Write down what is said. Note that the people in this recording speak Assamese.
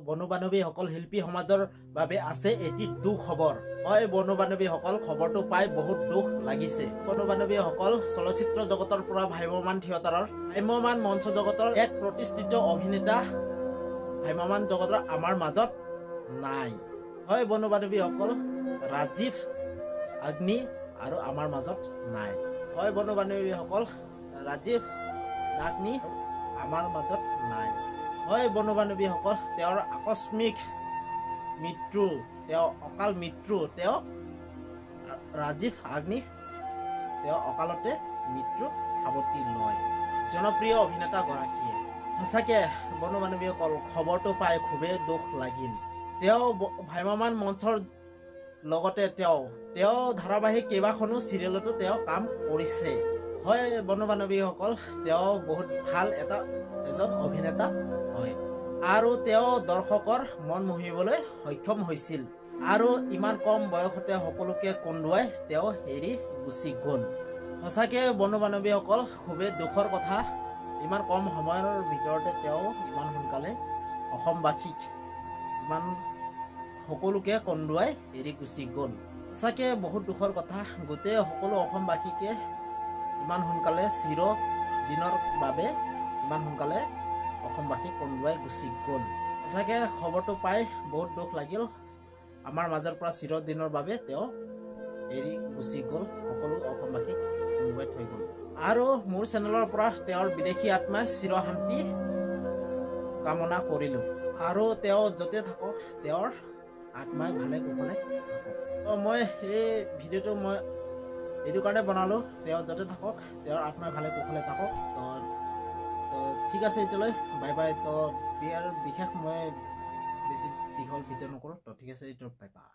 বনু বান্ধৱীসকল শিল্পী সমাজৰ বাবে আছে এটি দুখ খবৰ। হয় বনু বান্ধৱীসকল, খবৰটো পাই বহুত দুখ লাগিছে। বনু বান্ধৱীসকল, চলচ্চিত্ৰ জগতৰ পৰা ভ্ৰাম্যমাণ থিয়েটাৰৰ, ভ্ৰাম্যমাণ মঞ্চ জগতৰ এক প্ৰতিষ্ঠিত অভিনেতা ভ্ৰাম্যমাণ জগতৰ আমাৰ মাজত নাই। হয় বনু বান্ধৱীসকল, ৰাজীৱ আগ্নি আৰু আমাৰ মাজত নাই। হয় বনু বান্ধৱীসকল, ৰাজীৱ আগ্নি আমাৰ মাজত নাই। হয় বনু বান্ধৱীসকল, তেওঁৰ আকস্মিক মৃত্যু, তেওঁ অকাল মৃত্যু, তেওঁ ৰাজীৱ আগ্নি তেওঁ অকালতে মৃত্যু সাৱটি লয়। জনপ্ৰিয় অভিনেতাগৰাকীয়ে সঁচাকে বনু বান্ধৱীসকল, খবৰটো পাই খুবেই দুখ লাগিল। তেওঁ ভ্ৰাম্যমাণ মঞ্চৰ লগতে তেওঁ ধাৰাবাহিক কেইবাখনো চিৰিয়েলতো তেওঁ কাম কৰিছে। হয় বনু বান্ধৱীসকল, তেওঁ বহুত ভাল এজন অভিনেতা হয় আৰু তেওঁ দৰ্শকৰ মন মোহিবলৈ সক্ষম হৈছিল আৰু ইমান কম বয়সতে সকলোকে কন্দুৱাই তেওঁ এৰি গুচি গ'ল। সঁচাকে বনু বান্ধৱীসকল, খুবেই দুখৰ কথা। ইমান কম সময়ৰ ভিতৰতে তেওঁ ইমান সোনকালে অসমবাসীক ইমান সকলোকে কন্দুৱাই এৰি গুচি গ'ল। সঁচাকে বহুত দুখৰ কথা। গোটেই সকলো অসমবাসীকে ইমান সোনকালে চিৰদিনৰ বাবে ইমান সোনকালে অসমবাসীক কন্দুৱাই গুচি গ'ল। সঁচাকে খবৰটো পাই বহুত দুখ লাগিল। আমাৰ মাজৰ পৰা চিৰদিনৰ বাবে তেওঁ এৰি গুচি গ'ল, সকলো অসমবাসীক কন্দুৱাই থৈ গ'ল। আৰু মোৰ চেনেলৰ পৰা তেওঁৰ বিদেশী আত্মাই চিৰশান্তি কামনা কৰিলোঁ আৰু তেওঁ য'তে থাকক তেওঁৰ আত্মাই ভালে কুশলে থাকক। মই এই ভিডিঅ'টো মই এইটো কাৰণে বনালোঁ, তেওঁ য'তে থাকক তেওঁৰ আত্মাই ভালে কুশলে থাকক। ঠিক আছে, এতিয়ালৈ বাই বাই। তো বিশেষ মই বেছি দীঘল ভিডিঅ' নকৰোঁ। তো ঠিক আছে, এইটো বাই বাই।